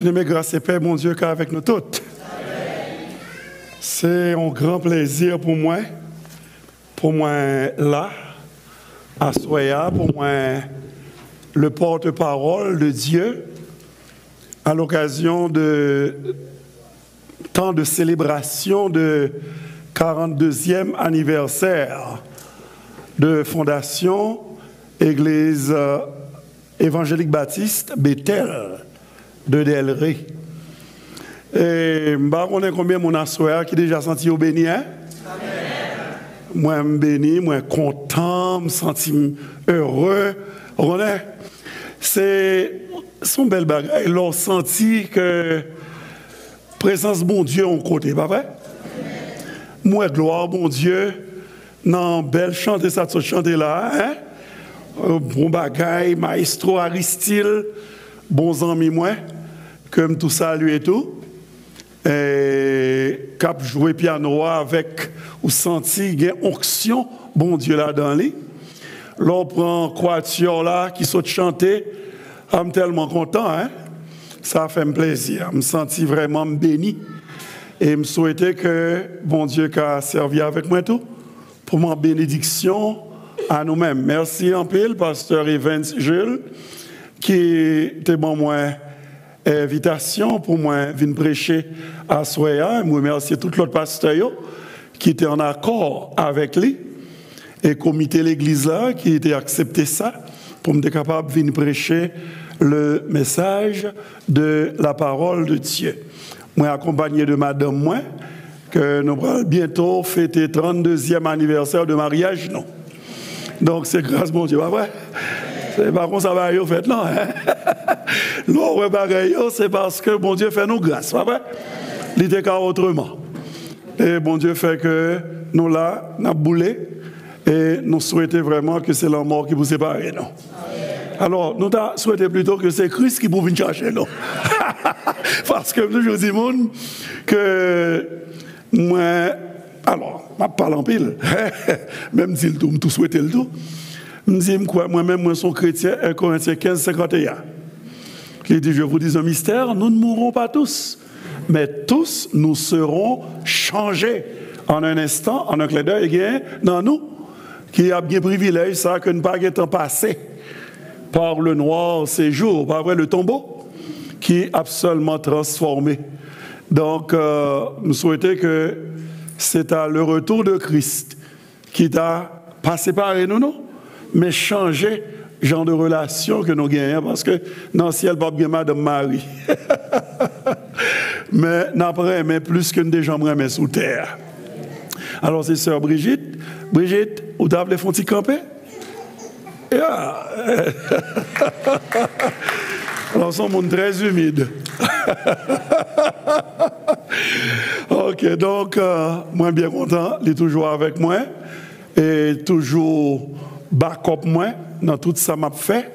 Mes grâces et paix, mon Dieu, qu'avec nous toutes. C'est un grand plaisir pour moi là, à Soya, pour moi, le porte-parole de Dieu, à l'occasion de temps de célébration de 42e anniversaire de fondation Église évangélique baptiste Bethel de Delray. Et on est combien mon assoir qui déjà senti au béni, hein? Moi, je suis béni, moi, content, je me sens heureux. C'est son bel bagage. Ils ont senti que présence bon Dieu en côté, pas vrai? Moi, gloire bon Dieu, dans belle chanter ça, chanter là, hein? Bon bagage, maestro Aristide, bons amis, moi, comme tout salut et tout. Et cap jouer piano avec ou senti une onction bon Dieu là dans lui. L'on prend quatuor là qui saute chanter, je suis tellement content, hein? Ça fait plaisir, je me sens vraiment béni et me souhaiter que bon Dieu a servi avec moi tout pour ma bénédiction à nous-mêmes. Merci en pile pasteur Evans Jules qui était bon moi invitation pour moi venir prêcher à Soya. Je remercie tout l'autre pasteur qui était en accord avec lui et comité l'église là qui était accepté ça pour me être capable de venir prêcher le message de la parole de Dieu. Moi accompagné de madame moi que nous allons bientôt fêter 32e anniversaire de mariage non. Donc c'est grâce mon Dieu, pas vrai? Par contre, ça va y fait non. L'on pareil, c'est parce que bon Dieu fait nous grâce, pas vrai? Il était qu'à autrement. Et bon Dieu fait que nous là, nous avons boulé et nous souhaitons vraiment que c'est la mort qui vous sépare, non? Alors, nous souhaitons plutôt que c'est Christ qui vous vienne chercher, non? Parce que je dis que moi, alors, je parle en pile, même si tout souhaité le tout. Je dis quoi, moi-même, moi, suis chrétien, 1 Corinthiens 15, 51. Qui dit, je vous dis un mystère, nous ne mourrons pas tous, mais tous nous serons changés en un instant, en un clin d'œil, dans nous, qui a bien privilège, ça, que ne pas être passé par le noir séjour, par vrai, le tombeau, qui est absolument transformé. Donc, nous souhaitons que c'est à le retour de Christ qui t'a pas séparé nous, non? Mais changer genre de relation que nous gagnons parce que dans le ciel pas bien madame Marie mais n'après mais plus que des gens mais sous terre. Alors c'est sœur Brigitte vous avez font petit camper yeah. Alors son monde très humide. OK donc moi bien content il est toujours avec moi et toujours backup moi dans tout ça m'a fait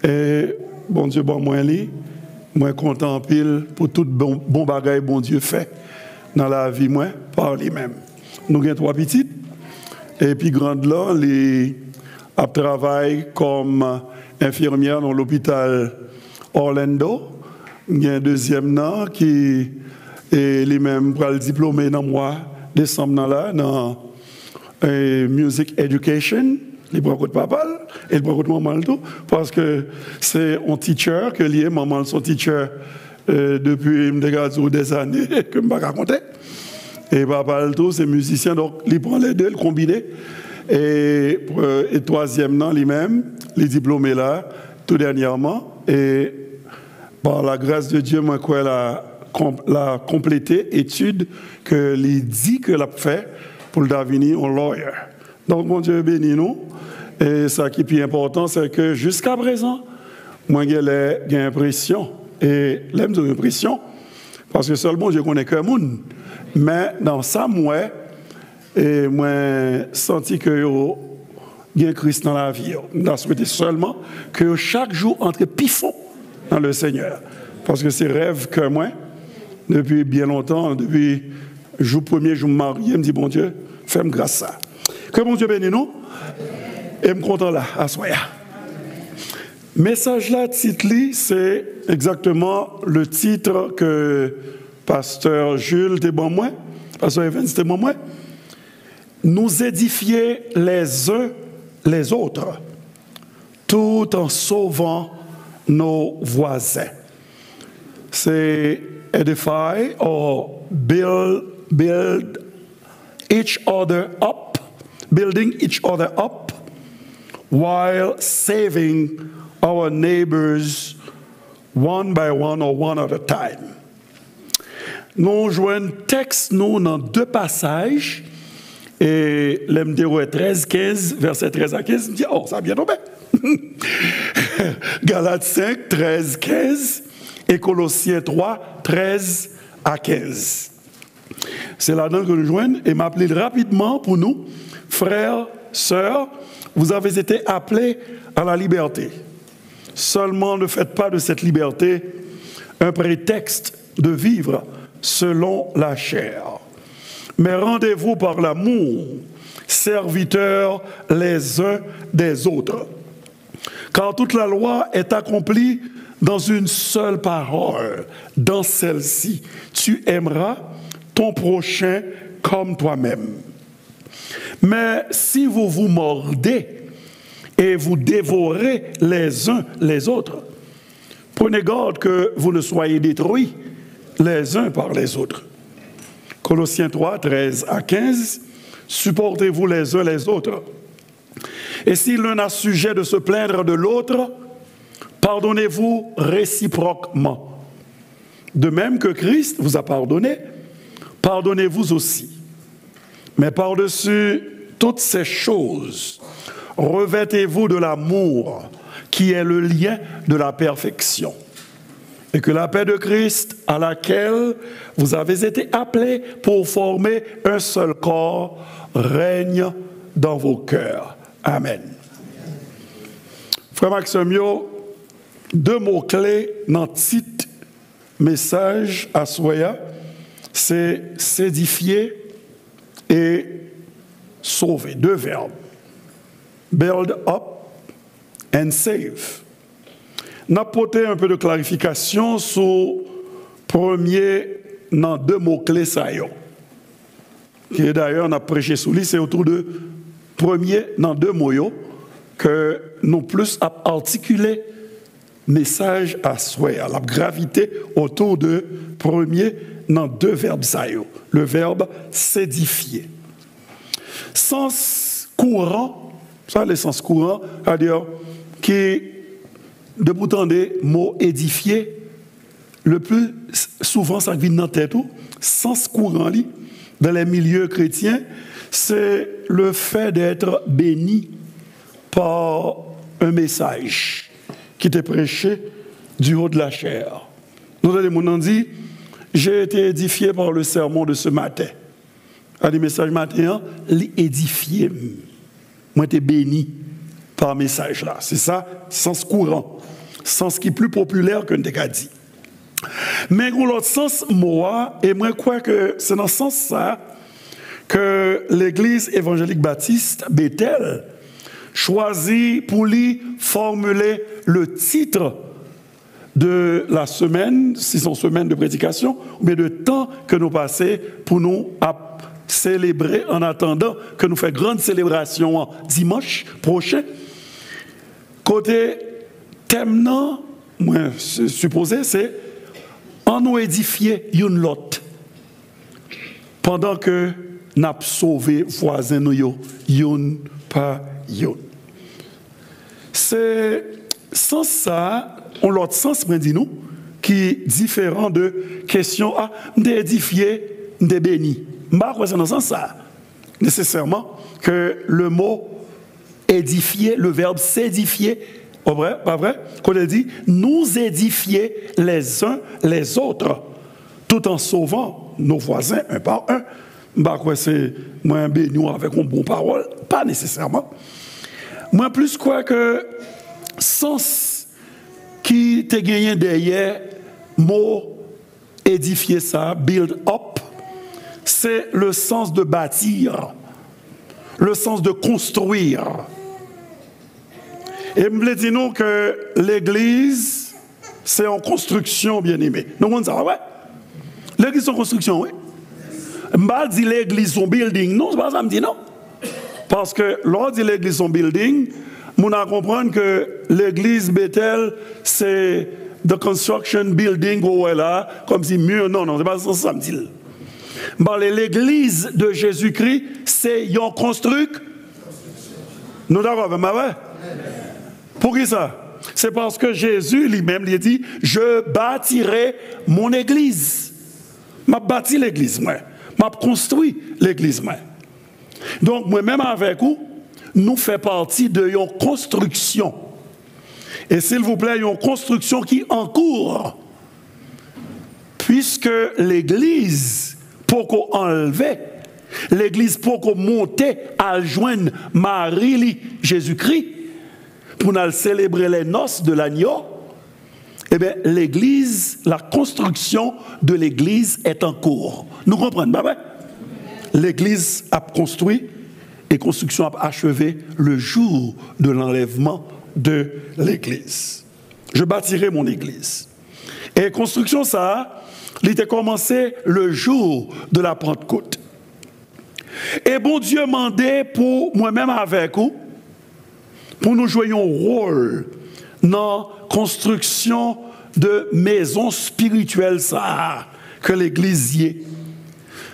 et bon Dieu bon moi li moi content pile pour tout bon bagaille bon Dieu fait dans la vie moi par lui-même. Nous avons 3 petites et puis grande là les a travaillé comme infirmière dans l'hôpital Orlando. Il y a un deuxième nom qui est lui-même pour le diplômé dans mois décembre là dans music education. Il prend de papa, il prend de maman tout, parce que c'est un teacher que lié maman son teacher depuis des années que je vais raconter. Et papa tout c'est musicien donc il prend les deux, il combine et troisième nom lui-même, les diplômés là tout dernièrement et par la grâce de Dieu moi quoi la complété étude que il dit que l'a fait pour le devenir un lawyer. Donc, mon Dieu bénit nous. Et ça qui est plus important, c'est que jusqu'à présent, moi, j'ai l'impression, et l'aime de l'impression, parce que seulement Dieu connaît que le monde. Mais dans ça, moi, senti que il y a Christ dans la vie. On a souhaité seulement que chaque jour entre pifon dans le Seigneur. Parce que c'est rêve que moi, depuis bien longtemps, depuis le premier jour marié, je me dis, bon Dieu, fais-moi grâce à ça. Que mon Dieu bénisse nous. Et je suis content là, à Soya. Message là, titre, c'est exactement le titre que pasteur Jules était bon moi, pasteur Evans était bon moi. Nous édifier les uns les autres, tout en sauvant nos voisins. C'est edify or build each other up, building each other up, while saving our neighbors one by one or one at a time. Nous jouons texte nous dans deux passages et l'MDO est 13-15, verset 13 à 15, me dit, oh, ça a bien tombé. Galates 5, 13-15 et Colossiens 3, 13 à 15. C'est là-dedans que nous joignons et m'appelez rapidement pour nous, frères, sœurs, vous avez été appelés à la liberté. Seulement ne faites pas de cette liberté un prétexte de vivre selon la chair. Mais rendez-vous par l'amour, serviteurs les uns des autres. Car toute la loi est accomplie dans une seule parole, dans celle-ci. Tu aimeras ton prochain comme toi-même. Mais si vous vous mordez et vous dévorez les uns les autres, prenez garde que vous ne soyez détruits les uns par les autres. Colossiens 3, 13 à 15, supportez-vous les uns les autres. Et si l'un a sujet de se plaindre de l'autre, pardonnez-vous réciproquement. De même que Christ vous a pardonné, pardonnez-vous aussi. Mais par-dessus toutes ces choses, revêtez-vous de l'amour qui est le lien de la perfection. Et que la paix de Christ, à laquelle vous avez été appelés pour former un seul corps, règne dans vos cœurs. Amen. Frère Maximio, deux mots-clés dans le titre message à Soya, c'est s'édifier et sauver. Deux verbes. Build up and save. N'a porté un peu de clarification sur premier dans deux mots-clés ça y est. Qui d'ailleurs on a prêché sous lui, c'est autour de premier dans deux mots que nous plus articuler message à souhait, à la gravité autour de premier dans deux verbes ça y est. Le verbe s'édifier. Sens courant, ça le sens courant, c'est-à-dire qui de bout en des mots édifiés, le plus souvent ça vient dans la tête, sens courant dans les milieux chrétiens, c'est le fait d'être béni par un message qui était prêché du haut de la chair. Nous avons dit, j'ai été édifié par le sermon de ce matin. À des messages matin, l'édifié. Moi, j'ai été béni par le message là. C'est ça, sens courant. Sens qui est plus populaire que nous avons dit. Mais dans l'autre sens, moi, et moi, je crois que c'est dans ce sens ça que l'Église évangélique baptiste Bethel choisit pour lui formuler le titre de la semaine, si c'est une semaine de prédication, mais de temps que nous passons pour nous célébrer en attendant que nous fassions grande célébration dimanche prochain. Côté thème, non, moi, supposé, c'est en nous édifier une lot pendant que nous avons sauvé voisins nous yon par yon. C'est sans ça, on l'autre sens, dit-nous, qui est différent de question d'édifier, de béni. C'est dans ce sens ça, nécessairement, que le mot édifier, le verbe s'édifier, pas vrai? Qu'on a dit, nous édifier les uns les autres, tout en sauvant nos voisins un par un. C'est moins béni avec une bonne parole, pas nécessairement. Moi, plus quoi que sens qui te gagné derrière mot édifier ça, build up, c'est le sens de bâtir, le sens de construire. Et je voulais dire nous que l'église, c'est en construction, bien aimé. Nous on ça, ouais? L'église c'est en construction, oui. Je ne pas dire l'église son building, non, c'est pas ça me dit non. Parce que lorsqu'on dit l'église son building, on a compris que l'église Bethel, c'est the construction building, là, comme si mieux, non, c'est pas ça que ça me dit. L'église de Jésus-Christ, c'est une construction. Nous d'accord, mais ouais. Pour qui ça? C'est parce que Jésus lui-même lui dit, je bâtirai mon église. M'a bâti l'église, moi. M'a construit l'église, moi. Donc, moi-même avec vous, nous faisons partie de une construction. Et s'il vous plaît, une construction qui est en cours. Puisque l'église, pour qu'on enlève, l'église pour qu'on monte à joindre Marie, Jésus-Christ, pour nous célébrer les noces de l'agneau, eh bien, l'église, la construction de l'église est en cours. Nous comprenons, pas vrai? L'église a construit et construction a achevé le jour de l'enlèvement de l'église. Je bâtirai mon église. Et construction, ça, il était commencé le jour de la Pentecôte. Et bon Dieu mandait pour moi-même avec vous, pour nous jouer un rôle dans la construction de maisons spirituelles, ça, que l'église y est.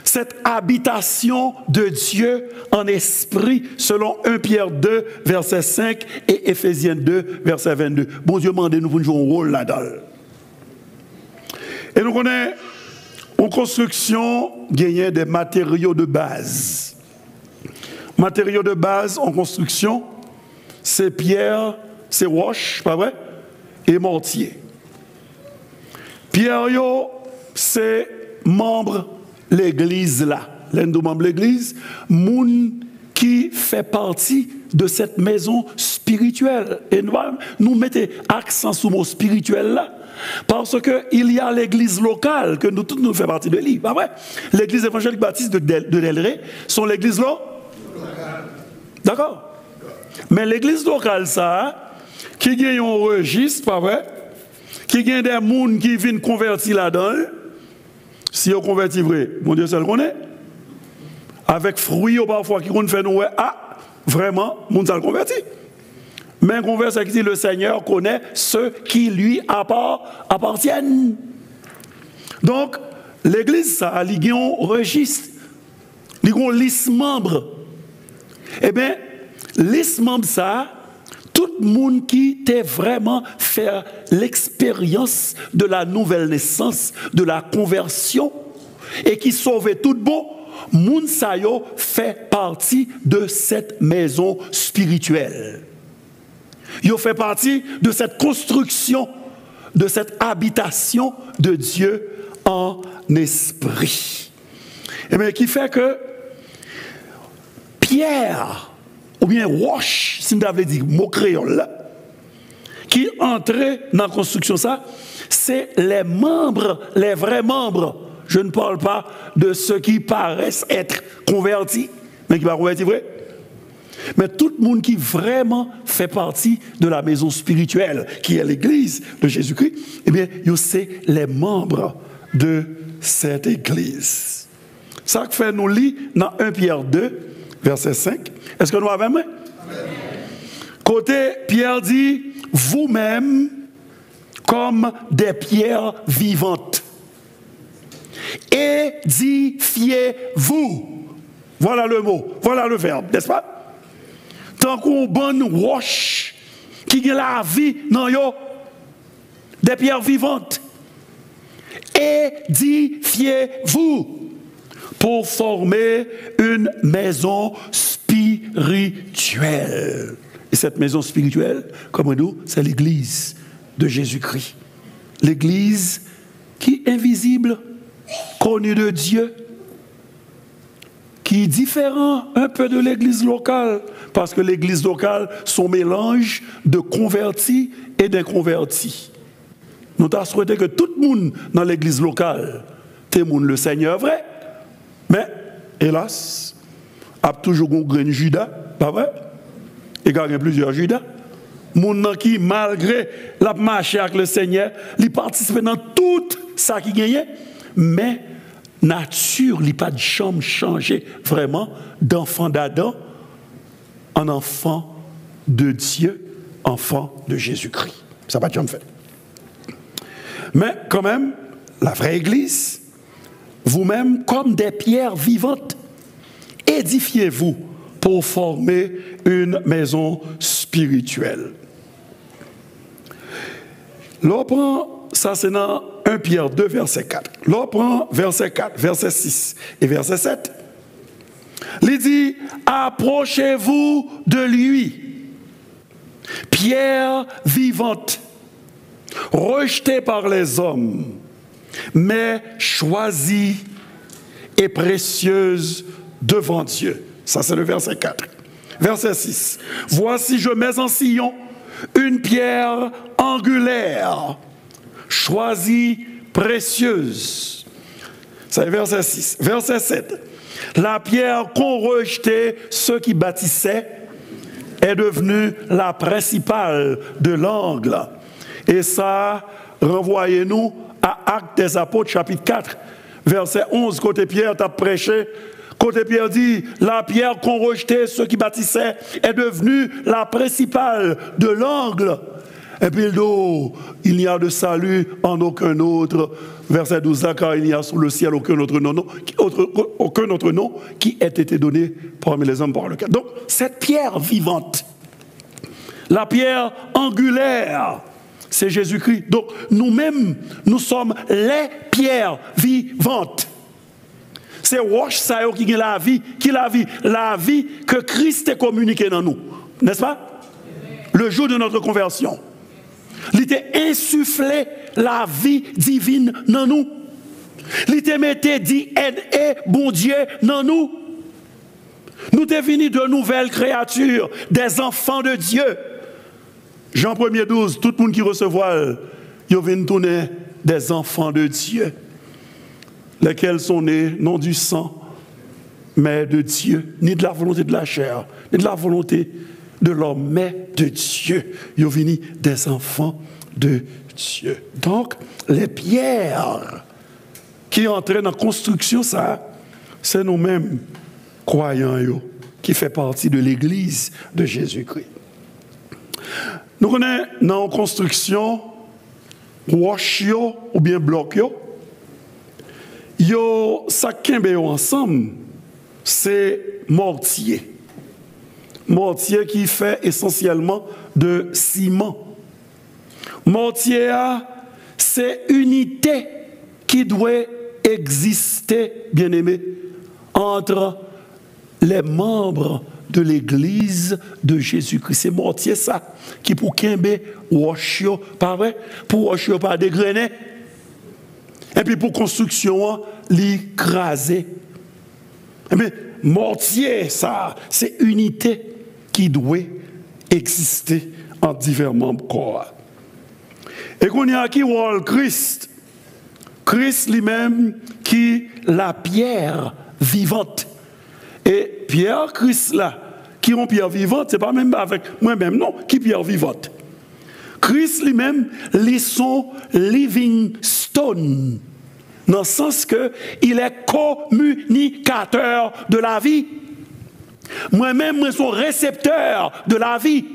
Cette habitation de Dieu en esprit, selon 1 Pierre 2, verset 5 et Éphésiens 2, verset 22. Bon Dieu mandait nous pour jouer un rôle là-dedans. Et nous connaissons en construction, gagner des matériaux de base. Matériaux de base en construction, c'est pierre, c'est roche, pas vrai, et mortier. Pierre, c'est membre l'église là. L'un des membres de l'église, moun qui fait partie de cette maison spirituelle. Et nous mettons accent sur le mot spirituel là. Parce qu'il y a l'église locale, que nous tous nous faisons partie de lui. Pas vrai? L'église évangélique baptiste de Delray, sont l'église là? D'accord? Mais l'église locale, ça, qui gagne un registre, pas vrai? Qui gagne des gens qui viennent convertir là-dedans, si on convertit vrai, mon Dieu, ça le connaît. Avec fruits, parfois, qui vont faire nous, vraiment, mon Dieu, ça le convertit. Mais un converset qui dit le Seigneur connaît ceux qui lui appartiennent. Donc, l'église, ça a lié un registre, lié un liste membre. Eh bien, liste membre, ça, tout le monde qui t'a vraiment fait l'expérience de la nouvelle naissance, de la conversion, et qui sauvait tout bon, moun sa yo fait partie de cette maison spirituelle. Il fait partie de cette construction, de cette habitation de Dieu en esprit. Et bien, qui fait que Pierre, ou bien roche, si nous avons dit mot créole, qui entrait dans la construction, ça, c'est les membres, les vrais membres. Je ne parle pas de ceux qui paraissent être convertis, mais qui ne sont pas convertis, vrai? Mais tout le monde qui vraiment fait partie de la maison spirituelle, qui est l'église de Jésus-Christ, eh bien, c'est les membres de cette église. Ça fait nous lire dans 1 Pierre 2, verset 5. Est-ce que nous avons même? Côté, Pierre dit, vous-même, comme des pierres vivantes, édifiez-vous. Voilà le mot, voilà le verbe, n'est-ce pas? Tant qu'on bonne roche qui a la vie dans yo, des pierres vivantes. Édifiez-vous pour former une maison spirituelle. Et cette maison spirituelle, comme nous, c'est l'église de Jésus-Christ. L'église qui est invisible, connue de Dieu, qui est différent un peu de l'église locale, parce que l'église locale, son mélange de convertis et d'inconvertis. Nous avons souhaité que tout le monde dans l'église locale témoigne le Seigneur vrai, mais hélas, il y a toujours un grain de Judas, pas vrai? Et il y a plusieurs Judas. Moun qui, malgré la marche avec le Seigneur, il participe dans tout ça qui gagne, mais nature, il n'a pas de chambre changé vraiment d'enfant d'Adam en enfant de Dieu, enfant de Jésus-Christ. Ça n'a pas de chambre fait. Mais quand même, la vraie Église, vous-même, comme des pierres vivantes, édifiez-vous pour former une maison spirituelle. L'on prend, ça c'est dans 1 Pierre 2, verset 4. L'on prend verset 4, verset 6 et verset 7. Il dit, approchez-vous de lui, pierre vivante, rejetée par les hommes, mais choisie et précieuse devant Dieu. Ça, c'est le verset 4. Verset 6. Voici, je mets en Sion une pierre angulaire, choisie, précieuse. C'est le verset 6. Verset 7. La pierre qu'ont rejeté ceux qui bâtissaient est devenue la principale de l'angle. Et ça, renvoyez-nous à Actes des Apôtres, chapitre 4, verset 11, côté Pierre t'a prêché. Côté Pierre dit, la pierre qu'ont rejeté ceux qui bâtissaient est devenue la principale de l'angle. Et puis il n'y a de salut en aucun autre. Verset 12, car il n'y a sous le ciel aucun autre nom qui ait été donné parmi les hommes par le cas. Donc, cette pierre vivante, la pierre angulaire, c'est Jésus-Christ. Donc, nous-mêmes, nous sommes les pierres vivantes. C'est Roche Sayo qui a la vie, la vie que Christ a communiquée dans nous. N'est-ce pas? Le jour de notre conversion. Il a insufflé la vie divine dans nous. Il a mis DNA, bon Dieu, dans nous. Nous sommes devenus de nouvelles créatures, des enfants de Dieu. Jean 1er 12, tout le monde qui recevra, ils viennent tourner des enfants de Dieu, lesquels sont nés non du sang, mais de Dieu, ni de la volonté de la chair, ni de la volonté de l'homme, mais de Dieu. Ils viennent des enfants de Dieu. Donc, les pierres qui entraînent dans la construction, ça, c'est nous-mêmes, croyants, qui fait partie de l'Église de Jésus-Christ. Nous connaissons dans la construction, roche ou bien bloc, ça qui ensemble, c'est mortier. Mortier qui fait essentiellement de ciment. Mortier, c'est unité qui doit exister, bien aimé, entre les membres de l'Église de Jésus-Christ. C'est mortier ça, qui pour Kimbe, Washio, pas vrai? Pour Washio, pas dégrainer. Et puis pour construction, l'écraser. Mais mortier, ça, c'est unité qui doit exister en divers membres corps. Et qu'on y a qui voit Christ. Christ lui-même qui la pierre vivante. Et pierre, Christ là, qui ont pierre vivante, c'est pas même avec moi-même, non, qui pierre vivante. Christ lui-même, ils sont living stone, dans le sens qu'il est communicateur de la vie. Moi-même, je suis récepteur de la vie.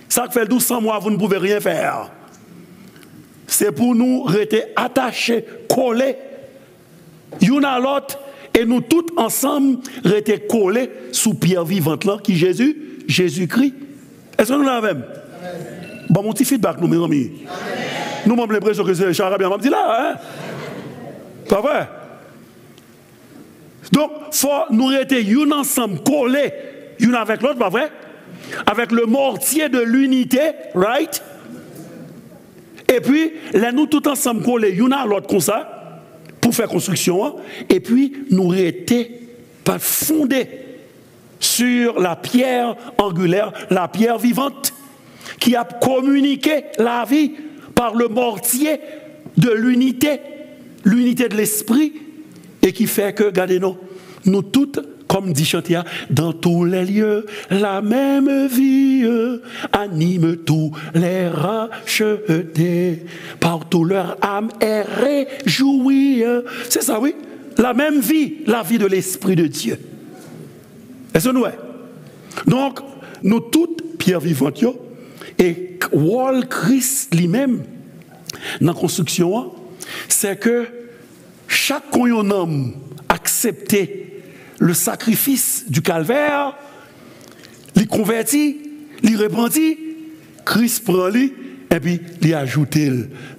Ça fait 1200 mois, vous ne pouvez rien faire. C'est pour nous rester attachés, collés, l'un à l'autre, et nous tous ensemble rester collés sous pierre vivante là, qui est Jésus-Christ. Est-ce que nous l'avons? Bon, mon petit feedback, nous, mes amis. Nous avons l'impression que c'est Charabia m'a dit là, hein? Pas vrai? Donc, il faut nous rester un ensemble, collés, l'un avec l'autre, pas vrai? Avec le mortier de l'unité, right? Et puis, là, nous tous ensemble collés, l'un à l'autre comme ça, pour faire construction, et puis nous rester pas fondés sur la pierre angulaire, la pierre vivante, qui a communiqué la vie par le mortier de l'unité de l'esprit, et qui fait que, regardez-nous, nous tous comme dit Chantia, dans tous les lieux, la même vie anime tous les rachetés. Partout leur âme est réjouie. C'est ça, oui. La même vie, la vie de l'Esprit de Dieu. Est-ce que nous est? Donc, nous toutes, pierres vivantes, et Wall Christ lui-même, dans la construction, c'est que chaque homme accepté le sacrifice du calvaire, il convertit, il repentit, Christ prend lui, et puis il ajoute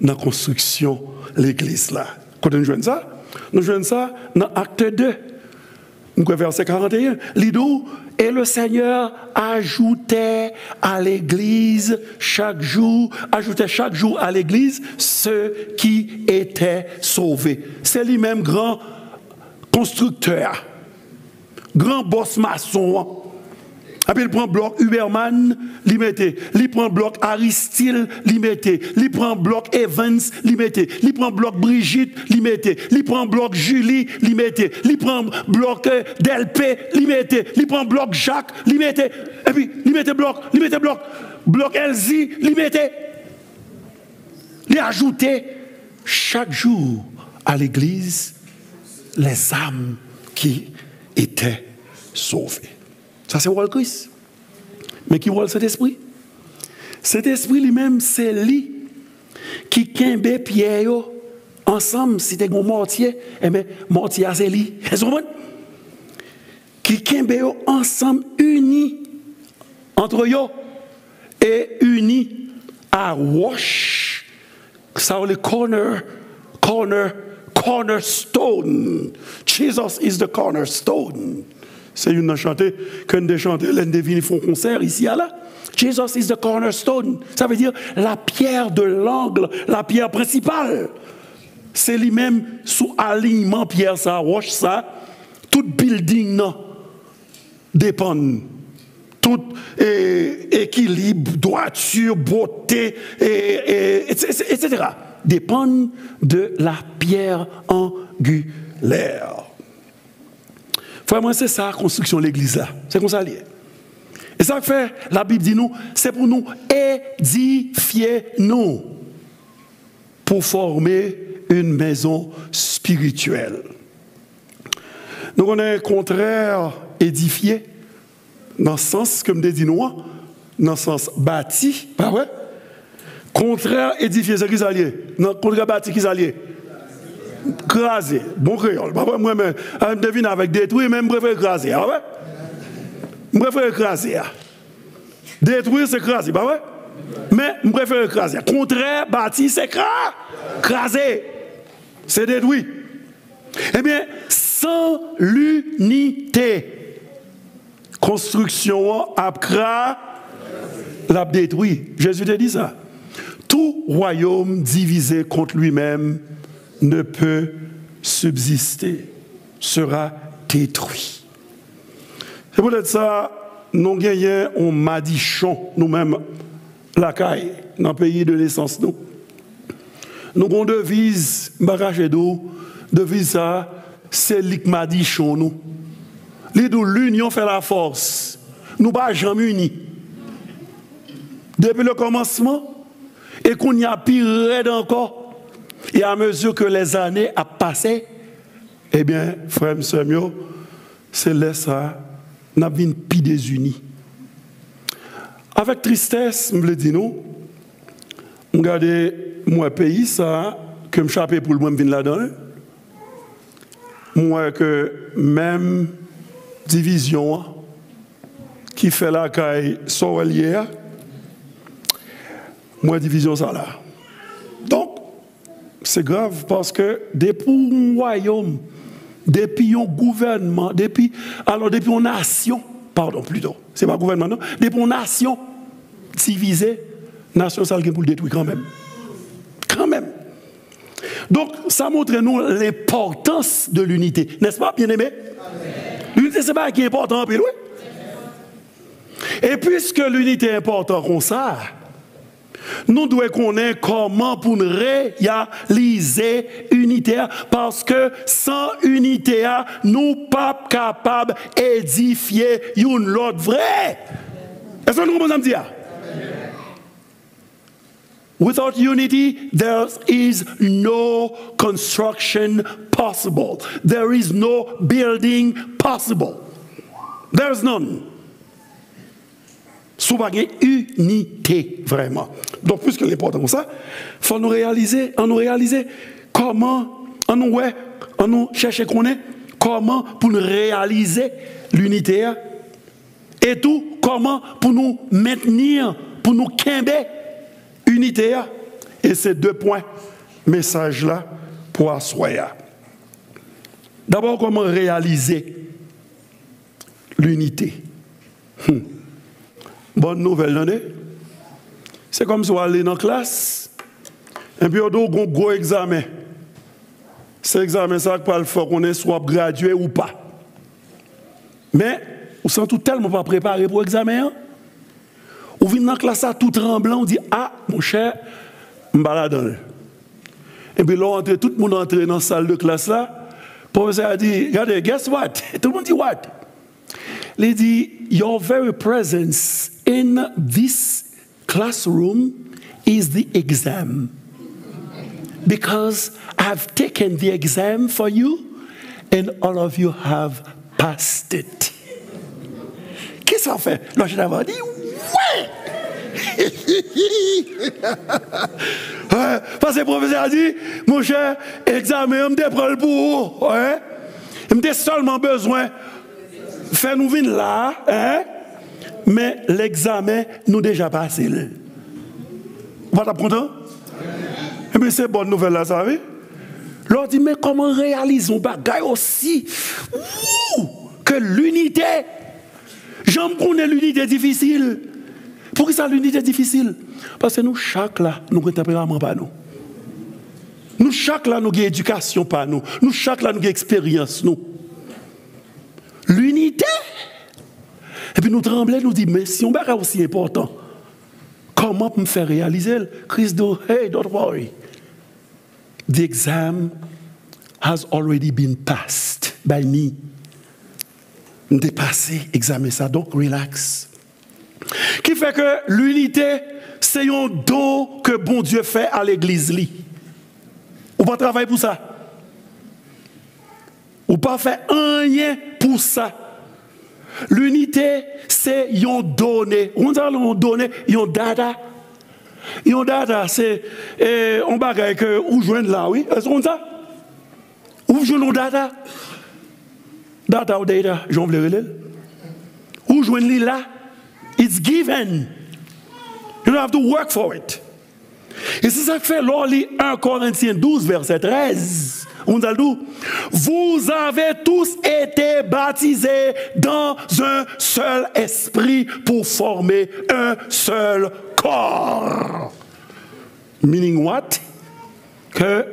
dans la construction de l'église là. Quand nous jouons ça? Nous jouons ça dans Acte 2, verset 41. L'idou, et le Seigneur ajoutait à l'église chaque jour à l'église ceux qui étaient sauvés. C'est lui-même grand constructeur, grand boss maçon. Après, il prend bloc Huberman, il mettait. Il prend bloc Aristide, il mettait. Il prend bloc Evans, il mettait. Il prend bloc Brigitte, il mettait. Il prend bloc Julie, il mettait. Il prend bloc Delpé, il mettait. Il prend bloc Jacques, il mettait. Et puis, il mettait bloc Elsie, il mettait. Il ajoutait chaque jour à l'église les âmes qui étaient sauvées. Ça, c'est Wall Christ. Mais qui voit cet esprit? Cet esprit lui-même, c'est lui qui kembe pierre ensemble. Si tu as un mortier, eh bien, mortier, c'est lui. Qui kembe ensemble, unis entre eux et unis à wash. Ça, le cornerstone. Jesus is the cornerstone. C'est une chantée que nous chantons, l'un des vignes font concert ici à là. Jesus is the cornerstone. Ça veut dire la pierre de l'angle, la pierre principale. C'est lui-même sous alignement pierre ça, roche ça. Tout building non dépend. Tout équilibre, droiture, beauté, etc. dépend de la pierre angulaire. Vraiment, c'est ça la construction de l'église là. C'est comme ça lié. Et ça fait, la Bible dit nous, c'est pour nous édifier nous pour former une maison spirituelle. Donc on est contraire édifié dans le sens, comme dit nous, dans le sens bâti, pas vrai? Contraire édifié, c'est qui ça lié? Non, contraire bâti, qui ça lié? Crasé, bon créole. Moi-même, je devine avec détruire, même je préfère craser. Je préfère craser. Détruire, c'est craser, pas vrai? Mais je préfère craser. Contraire, bâti, c'est craser. C'est détruire. Eh bien, sans l'unité, construction à l'a détruit. Jésus te dit ça. Tout royaume divisé contre lui-même ne peut subsister, sera détruit. C'est peut-être ça, nous gagnons un madichon, nous-mêmes, la caille, dans le pays de naissance, nous. Nous avons devise, devise ça, c'est l'Ikmadichon, nous. L'union fait la force. Nous ne sommes pas jamais unis. Depuis le commencement, et qu'on y a pire encore, et à mesure que les années ont passé, eh bien, frère et sœurs, c'est là ça, nous avons une pire désunie. Avec tristesse, je le dis nous, regardez mon pays, ça, que je chape pour le monde venir là-dedans. Moi, que même division qui fait la caille sorelière, moi, division ça là. Donc, c'est grave parce que depuis un royaume, depuis un gouvernement, depuis une nation, c'est pas gouvernement, non, depuis une nation divisée, nation ça pour le détruire quand même. Quand même. Donc, ça montre nous l'importance de l'unité. N'est-ce pas, bien-aimé? L'unité, c'est pas qui est important, puis oui. Et puisque l'unité est importante comme ça, nous devons connaître comment pour nous réaliser unitaire, parce que sans unité, nous ne pouvons pas capable d'édifier une l'autre vrai. Est-ce que nous comprenons ça? Without unity, there is no construction possible. There is no building possible. There is none. Sous pas unité, vraiment. Donc, puisque l'important comme ça, il faut nous réaliser comment, on nous chercher qu'on est, comment pour nous réaliser l'unité, et tout, comment pour nous maintenir, pour nous quimber unité. Et ces deux points, message là, pour asseoir. D'abord, comment réaliser l'unité? Bonne nouvelle, non? C'est comme si on allait dans la classe, et puis on a un gros examen. C'est l'examen ça qui parle fort qu'on est soit gradué ou pas. Mais, on sent tout tellement pas préparé pour l'examen. On vient dans la classe tout tremblant, on dit, ah, mon cher, je me balade. Et puis là, tout le monde entre dans la salle de classe là. Le professeur a dit, regardez, guess what? Tout le monde dit what? Il dit, your very presence in this classroom is the exam. Because I've taken the exam for you and all of you have passed it. Qu'est-ce que ça fait? Là, je t'avais dit, ouais! Parce que le professeur a dit, mon cher, examen, je me prends pour vous. Je me seulement besoin de faire nous venir là, mais l'examen nous déjà passé. Vous êtes content? Et bien, c'est bonne nouvelle là, ça savez? L'on dit, mais comment réalisons bagaille aussi que l'unité? J'aime connaître l'unité difficile. Pourquoi ça l'unité difficile? Parce que nous, chaque là, nous avons un tempérament pas nous. Nous, chaque là, nous avons éducation pas nous. Nous, chaque là, nous avons expérience nous. L'unité. Et puis nous tremblons, nous disons, mais si on est aussi important, comment me faire réaliser? Christ dit, hey, don't worry. The exam has already been passed by me. Nous dépassé, examen ça, donc relax. Qui fait que l'unité, c'est un don que bon Dieu fait à l'église. Ou pas travailler pour ça. Ou pas faire rien pour ça. L'unité, c'est un donné. On dit un donné, un data. Un data, c'est un bagage que vous jouez là, oui. Est-ce qu'on dit ça? Vous jouez nos data. Data ou data, j'en veux le Vous jouez là. It's given. You don't have to work for it. Et c'est ça que fait l'on lit 1 Corinthiens 12, verset 13. On dit, vous avez tous été baptisés dans un seul esprit pour former un seul corps. Meaning what? Que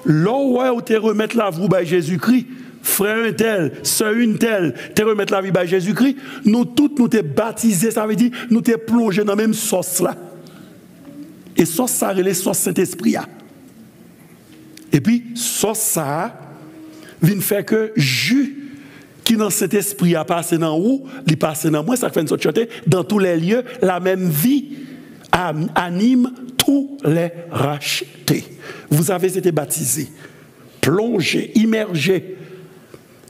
l'on va te remettre la vie by Jésus-Christ. Frère un tel, sœur une telle, te remettre la vie by Jésus-Christ, nous tous nous t'es baptisés, ça veut dire nous t'es plongés dans la même sauce là. Et sauce ça, c'est la sauce Saint-Esprit. Et puis, sauce ça, vient faire que jus qui dans cet esprit a passé dans où, il passe dans moi, ça fait une sorte de dans tous les lieux, la même vie anime tous les rachetés. Vous avez été baptisés, plongés, immergés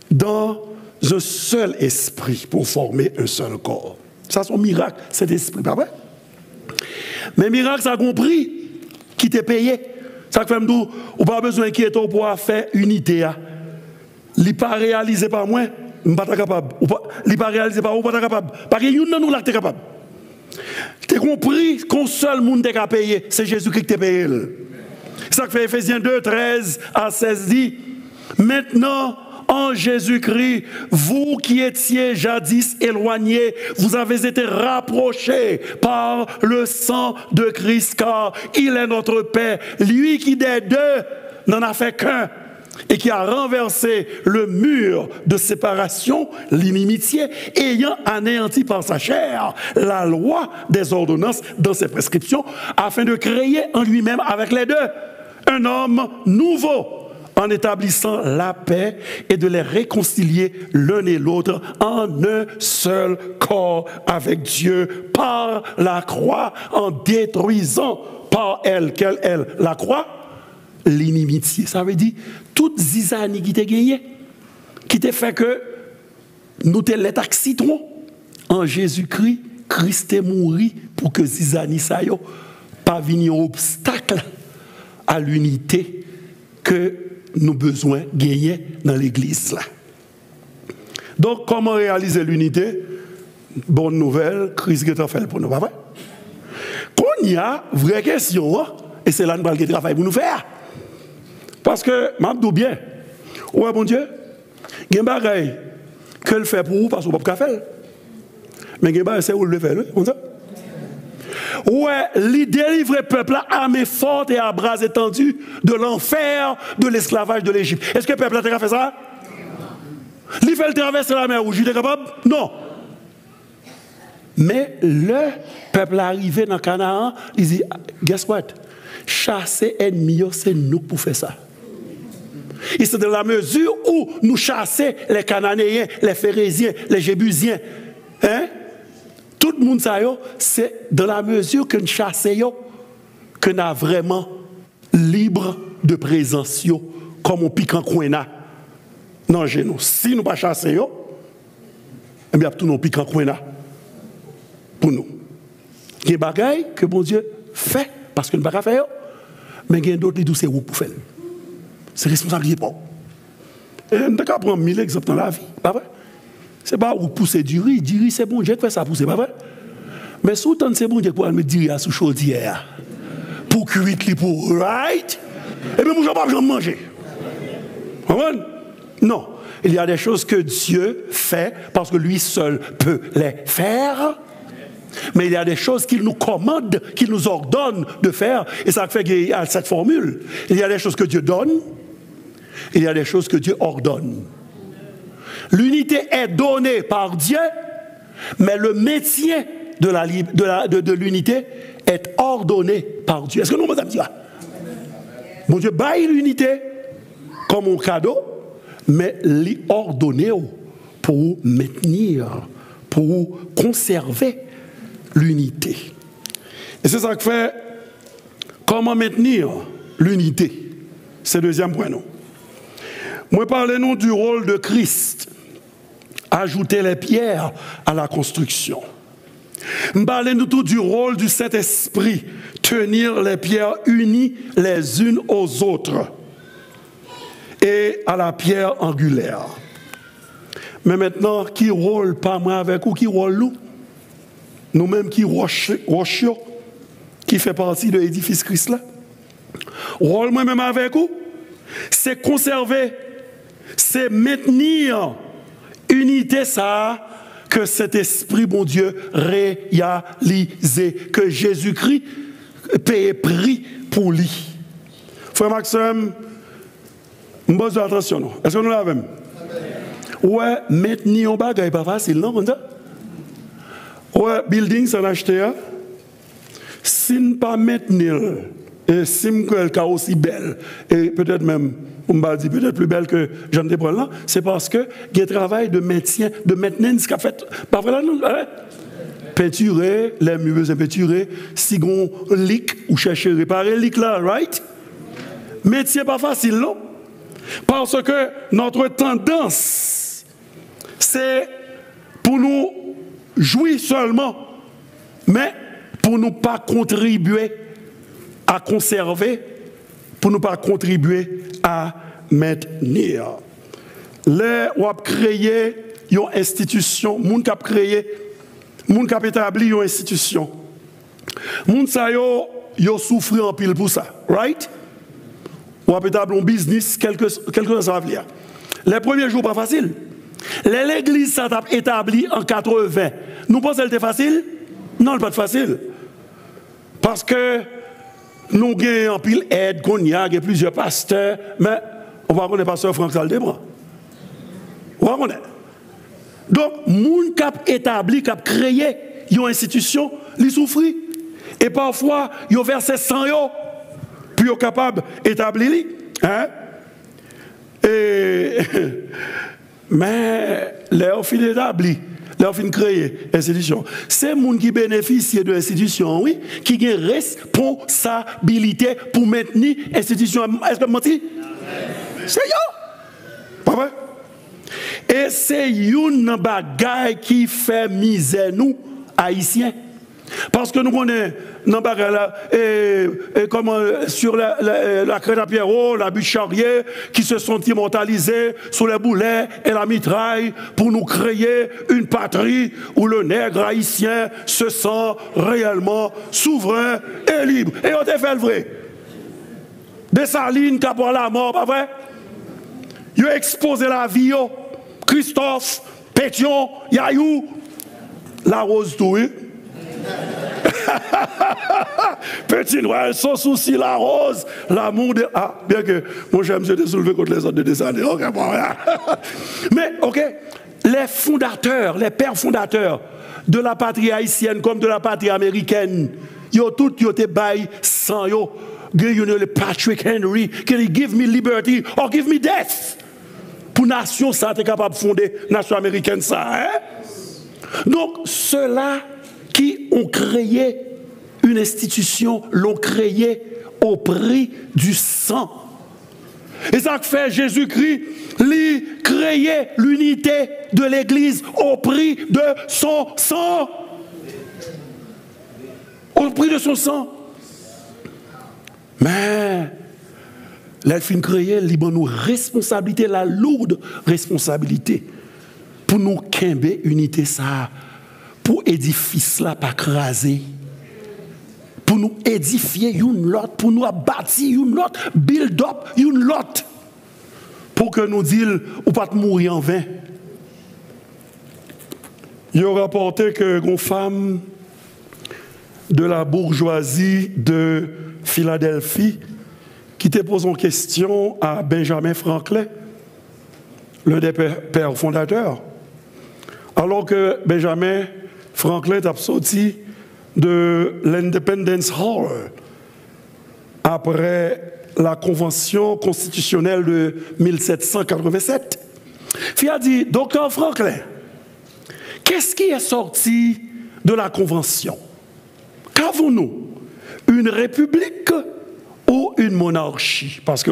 dans un seul esprit pour former un seul corps. Ça, c'est un miracle, cet esprit, pas vrai? Mais miracle, ça a compris qui t'est payé. Ça fait que ou pas besoin d'inquiéter pour faire unité. Il n'est pas réalisé par moi, je ne suis pas capable. Il n'est pas réalisé par vous, je ne suis pas capable. Parce que nous là, tu es capable. Tu as compris qu'un seul monde t'a payé, c'est Jésus-Christ qui t'a payé. Ça fait Ephésiens 2, 13 à 16 dit, maintenant, en Jésus-Christ, vous qui étiez jadis éloignés, vous avez été rapprochés par le sang de Christ, car il est notre paix. Lui qui des deux n'en a fait qu'un et qui a renversé le mur de séparation, l'inimitié, ayant anéanti par sa chair la loi des ordonnances dans ses prescriptions, afin de créer en lui-même avec les deux un homme nouveau, en établissant la paix et de les réconcilier l'un et l'autre en un seul corps avec Dieu par la croix, en détruisant par elle, quelle elle, la croix, l'inimitié. Ça veut dire toute zizanie qui t'a gagné, qui t'a fait que nous te l'état citron en Jésus-Christ, Christ est mort pour que zizanie ça yo pas venir obstacle à l'unité que nous besoin gagner dans l'église là. Donc comment réaliser l'unité? Bonne nouvelle, Christ qui t'a fait pour nous, pas vrai? Qu'on y a vraie question, et c'est là nous allons travailler pour nous faire. Parce que m'abdou bien. Ouais bon Dieu, il y a un bagage que le fait pour vous parce qu'on ne peut pas faire. Mais il y a un bagage c'est où le fait, comme ça. Ouais, il délivre le peuple à armée forte et à bras étendus de l'enfer, de l'esclavage de l'Égypte. Est-ce que le peuple a fait ça? Il fait le traverser la mer Rouge, il est capable? Non. Mais le peuple arrivé dans Canaan, il dit, guess what? Chasser ennemis, c'est nous pour faire ça. Et c'est dans la mesure où nous chassons les Cananéens, les Phérésiens, les Jébusiens, hein? Tout le monde, c'est dans la mesure que nous chassons, que nous sommes vraiment libres de présence, comme on pique en coin. Non, nous. Si nous ne pas chasser, eh bien, tout nous pique en coin. Pour nous. Il y a des bagailles que bon Dieu fait, parce que nous ne pouvons pas faire, mais il y a d'autres qui sont pour faire. C'est responsabilité pour. Et on ne peut pas prendre 1000 exemples dans la vie, pas vrai? C'est pas où pousser du riz c'est bon Dieu qui fait ça pousser, pas vrai? Mais soutant c'est bon Dieu pour mettre du riz sous chaudière, pour cuire les pour right? Et bien moi je ne peux pas manger. Non, il y a des choses que Dieu fait parce que lui seul peut les faire. Mais il y a des choses qu'il nous commande, qu'il nous ordonne de faire, et ça fait qu'il y a cette formule. Il y a des choses que Dieu donne, il y a des choses que Dieu ordonne. L'unité est donnée par Dieu, mais le maintien de l'unité est ordonné par Dieu. Est-ce que nous pouvons dire? Bon Dieu baille l'unité comme un cadeau, mais l'ordonné pour maintenir, pour conserver l'unité. Et c'est ça que fait comment maintenir l'unité. C'est le deuxième point. Non? Moi, parlez-nous du rôle de Christ. Ajouter les pierres à la construction. Parlez-nous tout du rôle du Saint-Esprit. Tenir les pierres unies les unes aux autres. Et à la pierre angulaire. Mais maintenant, qui rôle pas moi avec ou qui rôle nous? Nous-mêmes qui rochons, qui fait partie de l'édifice Christ là. Rôle moi-même avec vous, c'est conserver, c'est maintenir unité ça que cet esprit, bon Dieu, réalisé, que Jésus-Christ paye prix pour lui. Frère Maxime, je me pose attention. Est-ce que nous l'avons? Ouais, maintenir un bagage pas facile, non? Ouais, building, ça l'a acheté. Si nous ne pas maintenir, et si nous ne pas aussi belle, et peut-être même, on m'a dit peut-être plus belle que Jean de Brun, c'est parce que il y a un travail de maintien, de maintenance qu'a fait, pas vrai là, non? Peinturer, les murs sont peinturés, si on leak ou chercher à réparer leak là, right? Mais c'est pas facile, non? Parce que notre tendance, c'est pour nous jouir seulement, mais pour ne pas contribuer à conserver, pour ne pas contribuer à maintenir. Les on a créé une institution, moun qui a créé, moun qui a établi une institution. Moun sa yo souffri en pile pour ça, right? On a établi un business, quelque chose à venir. Les premiers jours pas facile. L'église s'est établie en 80. Nous pensons qu'elle était facile? Non, elle n'est pas facile. Parce que nous avons en pile aide, il y a plusieurs pasteurs, mais on va connaître pasteur Franck Saldebran. On va connaître. Donc, moun qui a établi, qui a créé une institution, ils souffrent. Et parfois, ils ont versé 100 €, puis ils sont capables d'établir. Hein? Mais leur fin établi, leur fin créé institution. C'est les gens qui bénéficient de l'institution, oui, qui ont une responsabilité pour maintenir l'institution. Est-ce que je menti? C'est eux. Pas vrai? Et c'est une bagaille qui fait misère nous, Haïtiens. Parce que nous connaissons dans là, sur la crête à Pierrot, la butte Charrier, qui se sont immortalisés sous les boulets et la mitraille pour nous créer une patrie où le nègre haïtien se sent réellement souverain et libre. Et on a fait le vrai. Dessalines qui a pour la mort, pas vrai? Ils ont exposé la vie, Christophe, Pétion, Yayou, la rose touée. Petit Noël, sans souci, la rose, l'amour de... Ah, bien que mon cher monsieur était soulevé contre les autres de des années. Okay, bon, mais, ok, les fondateurs, les pères fondateurs de la patrie haïtienne comme de la patrie américaine, ils ont tous été baillés sans yo. You know, le Patrick Henry, qui dit give me liberty or give me death. Pour nation, ça, t'es capable de fonder nation américaine, ça, hein? Donc, ceux-là qui ont créé une institution, l'ont créé au prix du sang. Et ça fait Jésus-Christ, lui, créer l'unité de l'Église au prix de son sang. Au prix de son sang. Mais, l'elfine créée, libre nous responsabilité, la lourde responsabilité, pour nous quimber unité ça. Pour édifice là, pas craser. Pour nous édifier une lot, pour nous bâtir une lot, build up une lot. Pour que nous disions, ou pas mourir en vain. Il a rapporté que une femme de la bourgeoisie de Philadelphie qui te pose une question à Benjamin Franklin, l'un des pères fondateurs. Alors que Benjamin Franklin a sorti de l'Independence Hall après la Convention constitutionnelle de 1787. Il a dit, Docteur Franklin, qu'est-ce qui est sorti de la Convention? Qu'avons-nous? Une république ou une monarchie? Parce que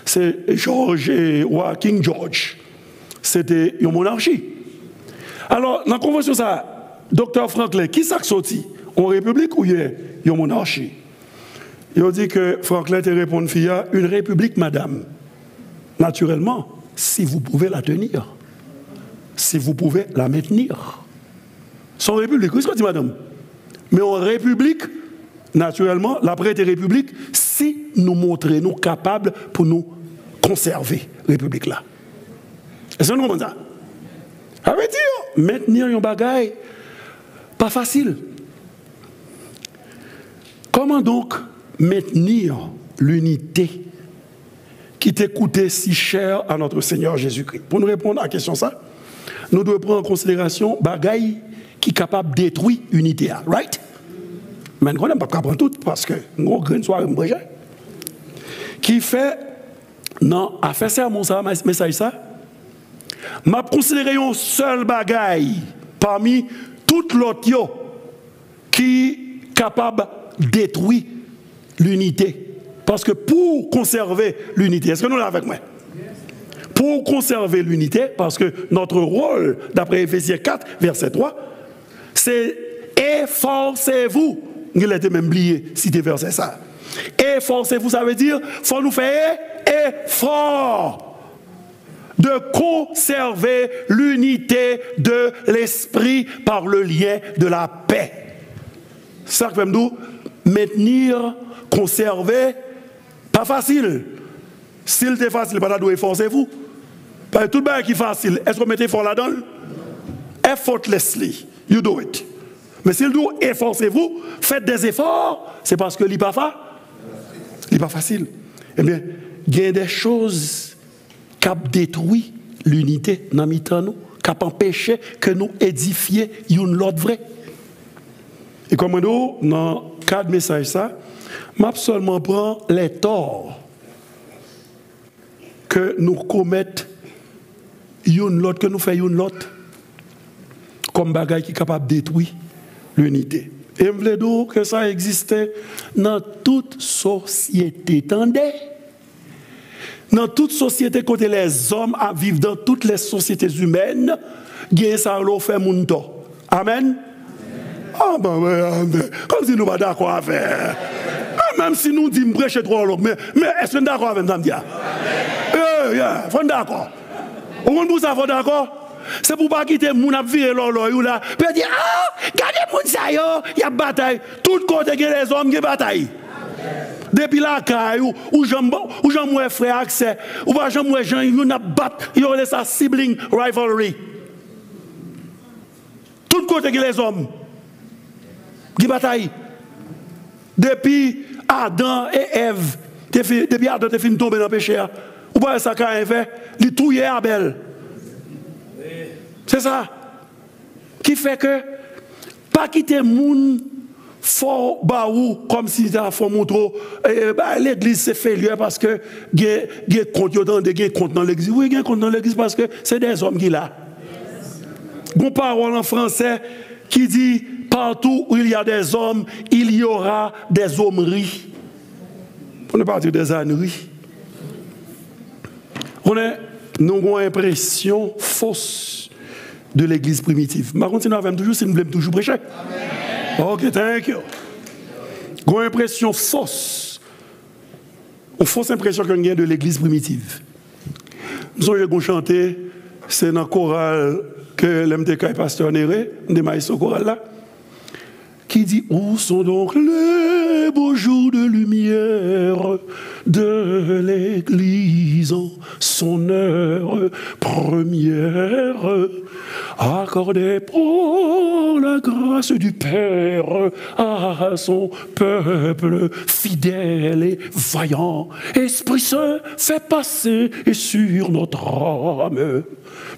c'est George et King George. C'était une monarchie. Alors, dans la Convention, ça, Docteur Franklin, qui s'est sorti? En république ou une monarchie? Il a dit que Franklin te répond, une république, madame. Naturellement, si vous pouvez la tenir, si vous pouvez la maintenir. Son république, qu'est-ce que dit madame? Mais en république, naturellement, la prête république, si nous montrons nous capables pour nous conserver la république là. Est-ce que nous comprenons ça? Ça veut dire, maintenir un bagaille, pas facile. Comment donc maintenir l'unité qui t'a coûté si cher à notre Seigneur Jésus-Christ? Pour nous répondre à la question ça, nous devons prendre en considération bagaille qui est capable de détruire l'unité. Right? Mais nous n'avons pas prendre tout parce que nous avons une soirée qui fait, non, à faire ça, mon message ça, m'a considéré un seul bagaille parmi toutes l'autre qui est capable de détruire l'unité. Parce que pour conserver l'unité, est-ce que nous l'avons avec moi? Pour conserver l'unité, parce que notre rôle, d'après Éphésiens 4, verset 3, c'est efforcez-vous. Il était même oublié, cité verset ça. Efforcez-vous, ça veut dire, il faut nous faire effort de conserver l'unité de l'esprit par le lien de la paix. Ça que nous maintenir, conserver, pas facile. S'il était facile, pas là, efforcez-vous. Parce que tout le monde qui est facile, est-ce qu'on met effort là-dedans? Effortlessly, you do it. Mais s'il dit efforcez-vous, faites des efforts, c'est parce que il n'est pas facile. Eh bien, il y a des choses qui détruisent l'unité dans nous, qui empêchent que nous édifions une l'autre vraie. Et comme nous, dans le cadre de message, ça, je seulement prends les torts que nous commettons une l'autre, que nous faisons une l'autre, comme bagaille qui est capable de détruire l'unité. Et je voulais dire que ça existait dans toute société. Tendez? Dans toute société, côté les hommes à vivre dans toutes les sociétés humaines, il ça leur fait mon temps. Amen? Ah ben oui, comme si nous ne sommes pas d'accord avec. Même si nous disons prêcher trop long, mais est-ce que nous sommes d'accord avec ça? Amen. Faut d'accord. Au moins vous savez d'accord? C'est pour pas quitter moun ap virer l'or là. Puis dire regardez moun ça yo, il y a bataille. Tout côté que les hommes qui bataille. Depuis la caille ou j'en frère accès ou pas j'en gens ils n'a battre, ils ont ça sibling rivalry. Tout côté que les hommes qui bataille. Depuis Adam et Ève, depuis Adam te fin tomber dans le péché. Ou pas ça quand fait, il touye Abel. C'est ça. Qui fait que pas quitter moun fort baou comme si c'était fort montro l'église c'est failure parce que il y a compte dans l'église. Oui, il y a compte dans l'église parce que c'est des hommes qui là. Une parole en français qui dit partout où il y a des hommes, il y aura des hommeries. On ne pas dire des âneries. Nous avons une impression fausse de l'église primitive. Je continue avec toujours si nous voulons toujours prêcher. Ok, thank you. Nous avons une impression fausse. Une fausse impression qu'on a de l'église primitive. Nous avons chanté, c'est dans le choral que l'MTK et Pasteur Néré, des maïs au choral là, qui dit où sont donc les beaux jours de lumière de l'Église en son heure première, accordée pour la grâce du Père à son peuple fidèle et vaillant. Esprit Saint, fait passer sur notre âme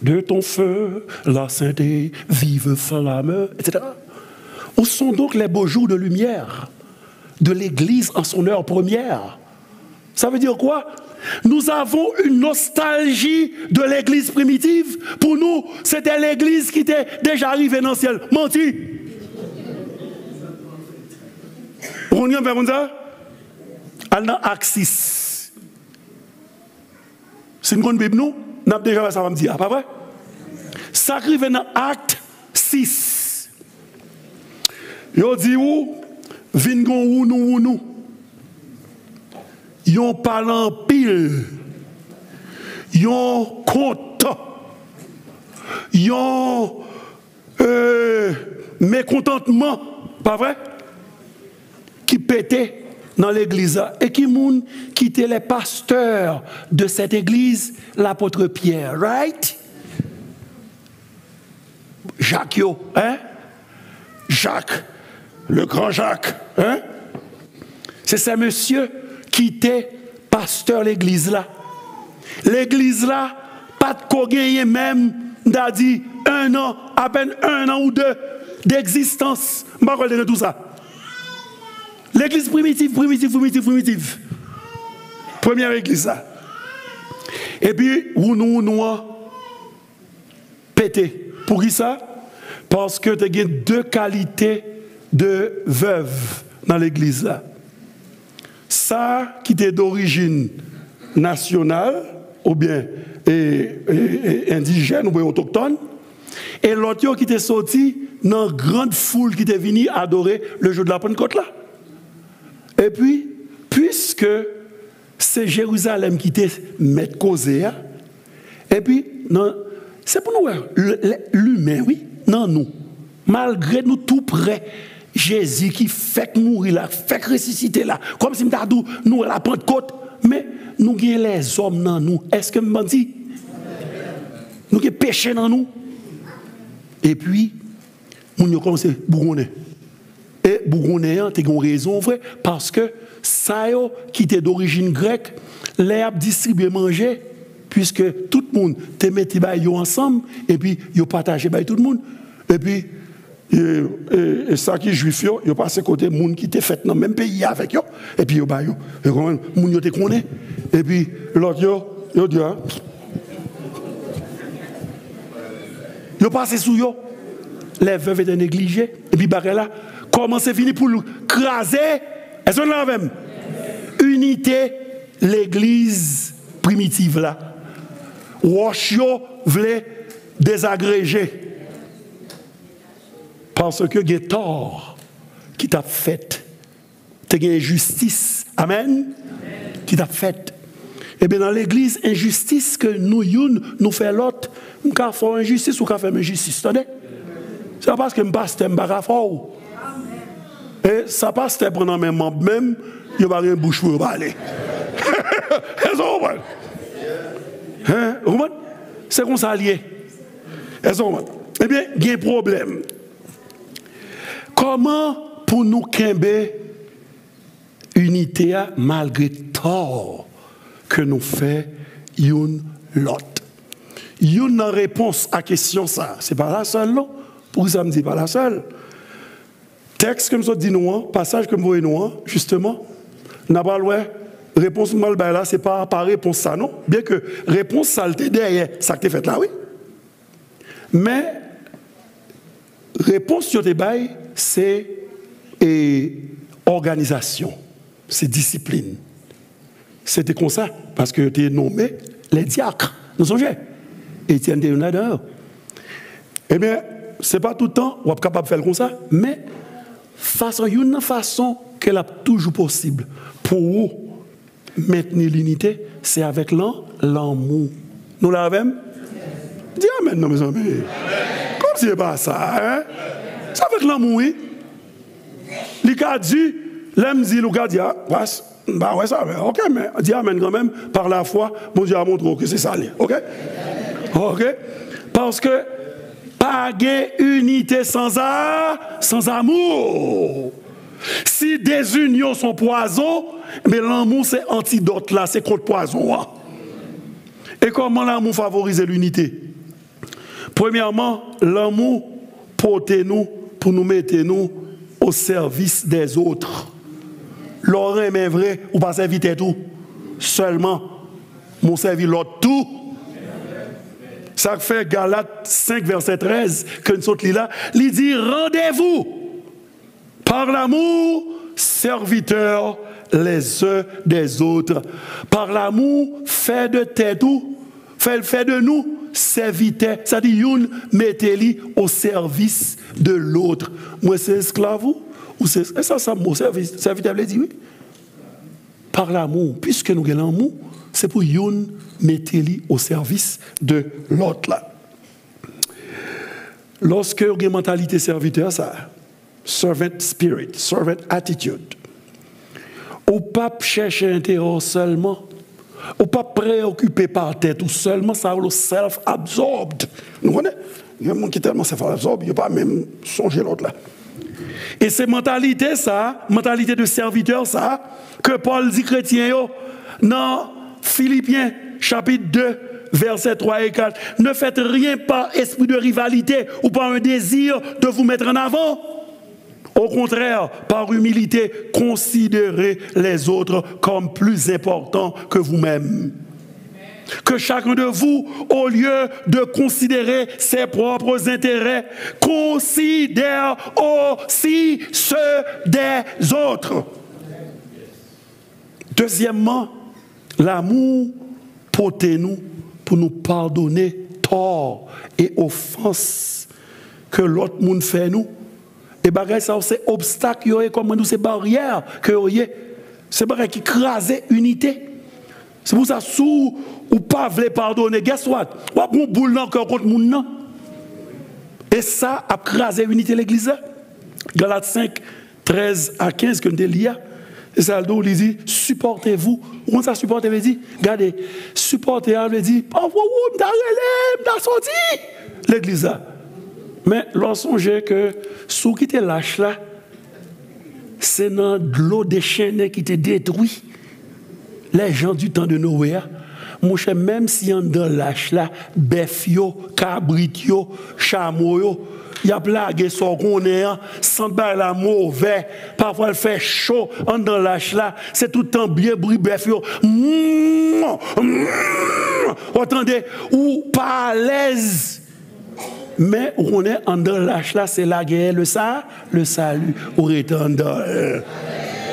de ton feu la sainte et vive flamme, etc. Où sont donc les beaux jours de lumière de l'Église en son heure première? Ça veut dire quoi? Nous avons une nostalgie de l'Église primitive. Pour nous, c'était l'Église qui était déjà arrivée dans le ciel. Menti. Vous comprenez comme ça? Al dans Acte 6. C'est une grande Bible, nous? Nous avons déjà ça va me dire, pas vrai? Ça arrive dans Acte 6. Yo dit où, vingon ou nous. Yon parle en pile. Yon compte. Yon mécontentement, pas vrai? Qui pétait dans l'église et qui moun qui étaient les pasteurs de cette église, l'apôtre Pierre, right? Jacques, hein? Jacques. Le grand Jacques, hein? C'est ce monsieur qui était pasteur l'église là. L'église là, pas de co-gagné même, n'a dit à peine un an ou deux d'existence. Je ne sais pas de tout ça. L'église primitive. Première église là. Et puis, nous pété. Pour qui ça? Parce que tu as deux qualités de veuve dans l'église là. Ça qui était d'origine nationale ou bien indigène ou bien autochtone, et l'autre qui était sorti dans une grande foule qui était venue adorer le jour de la Pentecôte là. Et puis, puisque c'est Jérusalem qui était maître causé, et puis c'est pour nous l'humain, oui, non nous, malgré nous tout près. Jésus qui fait mourir là, fait ressusciter là, comme si nous la Pentecôte, mais nous avons les hommes dans nous. Est-ce que je dis? Nous avons péché dans nous. Et puis, nous avons commencé à bourgonner. Et bourgonner, tu as raison, vrai, parce que ça qui était d'origine grecque, l'herbe distribué manger, puisque tout le monde te mettait ensemble, et puis ils partagé tout le monde. Et puis, et ça qui est juif, ils ont passé côté des gens qui étaient faits dans le même pays avec eux. Et puis, ils ont été connus. Et puis, l'autre, Yo dit, hein? Yo passe sous yo. Les veuves étaient négligées. Et puis, là, comment c'est fini pour craser? Est-ce qu'on l'a même? Unité, l'église primitive là. Washio voulait désagréger. Parce que il y a tort qui t'a fait. Il y a injustice. Amen? Qui t'a fait. Et bien dans l'église, injustice que nous fait l'autre, nous faisons injustice ou nous faisons injustice. C'est pas parce que je passe un barafort. Et ça passe pendant mes membres même, il n'y a pas de bouche pour parler. C'est comme ça lié. Eh bien, il y a un problème. Comment pour nous quimber unité malgré tort que nous fait une l'autre? Une réponse à la question ça, c'est pas la seule, non? Pour ça me dit pas la seule. Texte comme ça dit nous, passage comme vous et nous, justement, n'a pas le réponse mal là, c'est pas réponse ça, non? Bien que réponse ça le derrière, ça que tu fait là, oui. Mais réponse sur tes bails, c'est organisation, c'est discipline. C'était comme ça, parce que tu es nommé les diacres, nous songez. Étienne de Yonadeur. Eh bien, ce n'est pas tout le temps, on est capable de faire comme ça, mais une façon qu'elle a toujours possible pour maintenir l'unité, c'est avec l'amour. Nous l'avons? Dis amen, non, mes amis. Comme si c'est pas ça, hein? C'est avec l'amour, oui. Il a dit, l'homme dit, le gars dit, passe. Bah ouais, ça, ok, mais dis amen quand même, par la foi, mon Dieu a montré que c'est ça, ok? Ok? Parce que, pas de unité sans amour. Si des unions sont poison, mais l'amour c'est antidote là, c'est contre poison. Et comment l'amour favorise l'unité? Premièrement, l'amour porte-nous pour nous mettre nous au service des autres. L'oreille est vrai, ou pas servir tout. Seulement, mon servir l'autre tout. Ça fait Galates 5, verset 13, que nous sommes là. Il dit, rendez-vous par l'amour, serviteurs les uns des autres. Par l'amour, fait de tête ou, fait de nous, serviteurs. Ça dit, une, mettez-les au service de l'autre. Moi, c'est esclave ou c'est ça, mon service. Serviteur, veut dire oui. Par l'amour, puisque nous avons l'amour, c'est pour une, mettez-les au service de l'autre là. Lorsque vous avez une mentalité serviteur, ça, servant spirit, servant attitude, ou pas chercher intérêt seulement, ou pas préoccupé par tête, ou seulement ça le self-absorbed. Vous connaissez? Il y a un monde qui est tellement self-absorbed, il n'y a pas même songer l'autre là. Et c'est mentalité ça, mentalité de serviteur ça, que Paul dit chrétien yo, dans Philippiens chapitre 2, versets 3 et 4, ne faites rien par esprit de rivalité ou par un désir de vous mettre en avant. Au contraire, par humilité, considérez les autres comme plus importants que vous-même. Que chacun de vous, au lieu de considérer ses propres intérêts, considère aussi ceux des autres. Deuxièmement, l'amour porte-nous pour nous pardonner tort et offenses que l'autre monde fait nous. Et bagay ça c'est obstacle yo comme nous c'est barrière que yo c'est bagay qui crase unité. C'est pour ça sous ou pas veut pardonner, guess what? Ou a bon boule encore contre moun nan. Et ça a crasé unité l'église. Galates 5 13 à 15 que nous lis. Et ça il dit supportez-vous. Comment ça supporter veut dire? Regardez, supporter veut dire pas vous m'ta sorti l'église. Mais lorsqu'on sait que sous qui te lâche là, c'est dans l'eau déchaînée qui te détruit. Les gens du temps de Noé, mon cher, même si on dans lâche là, bœuf yo, cabrit yo, chameau yo, il y a blague son qu'on est, sans bail la mauvais, parfois il fait chaud, on dans lâche là, c'est tout le temps bien bruit bœuf yo. Entendez, ou pas à l'aise. Mais on est en dans lâche là, c'est la guerre, le salut, ou est en dans.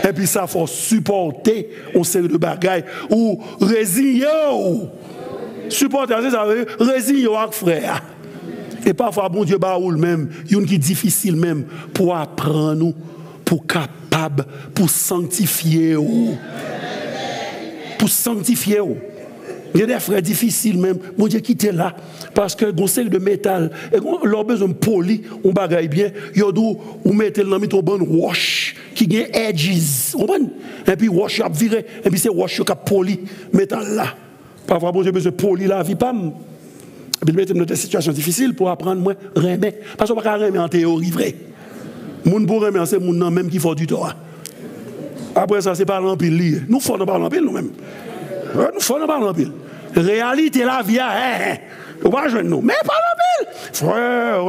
Et puis ça faut supporter une série de bagailles ou résigner. Supporter, ça veut dire résigner avec frère. Et parfois, bon Dieu, baoul même, il y a une qui est difficile même pour apprendre nous, pour capable, pour sanctifier. Pour sanctifier. Il y a des frères difficiles même, mon Dieu, qui étaient là, parce que on sait de métal, et leur besoin de poli, on bagaille bien, il y a d'où on mettez dans le bon wash, qui gagne edges, et puis wash a viré, et puis c'est wash qui a poli, métal là. Parfois, bon Dieu, besoin de poli la vie, pam. Et puis mettez dans des situations difficiles pour apprendre moins remet, parce qu'on ne peut pas remettre en théorie vrai. Moun pour remettre, c'est moun même qui faut du temps. Après ça, c'est pas l'empile. Nous faisons pas l'empile nous-mêmes. Nous faisons pas l'empile. Réalité, la vie, on va joindre nous. Mais pas l'empile. Frère,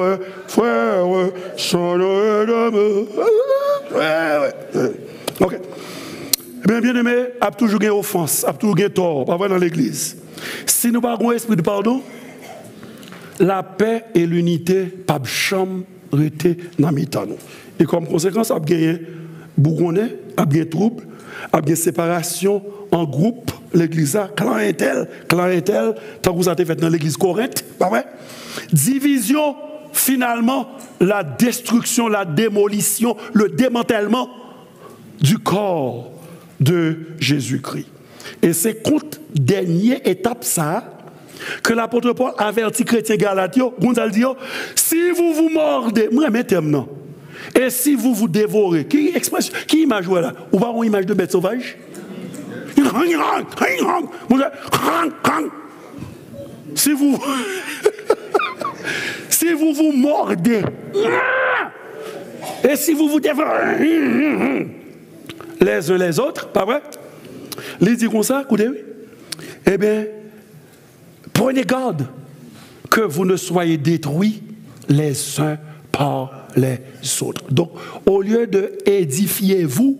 ok. Bien aimé, a toujours gagné offense, a toujours gagné tort, pas vrai dans l'église. Si nous n'avons pas un esprit de pardon, la paix et l'unité, pas de chambre, rester dans le milieu. Et comme conséquence, a gagné bourgonais, a gagné trouble, a gagné séparation en groupe, l'église a, clan intel, tant que vous avez fait dans l'église Corinthe, pas vrai? Division, finalement, la destruction, la démolition, le démantèlement du corps de Jésus-Christ. Et c'est contre dernière étape ça que l'apôtre Paul avertit chrétiens galatio, Gonzal dit, si vous vous mordez, moi mettez non. Et si vous vous dévorez, qui image là? Ou pas une image de bête sauvage? Si vous si vous vous mordez et si vous vous dévorez les uns les autres, pas vrai? Il dit comme ça, écoutez, eh bien, prenez garde que vous ne soyez détruits les uns par les autres. Donc, au lieu de édifier vous,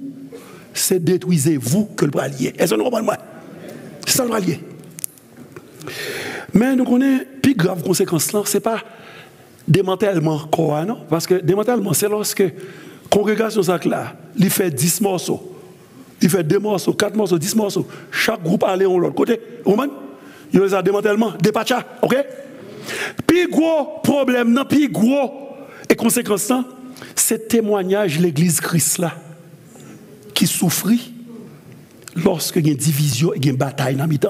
c'est détruisez-vous que le bralier. Est-ce que nous comprenons? C'est ça le bralier. Mais nous connaissons, plus grave conséquence là, ce n'est pas démantèlement quoi, non? Parce que démantèlement, c'est lorsque congrégation ça là, il fait 10 morceaux. Il fait 2 morceaux, 4 morceaux, 10 morceaux. Chaque groupe allait de l'autre côté. Il y a des démantèlements, des patchas, ok? Puis gros problème, non, puis gros. Et conséquence, c'est témoignage de l'église Christ là, qui souffrit lorsqu'il y a une division et une bataille dans le milieu.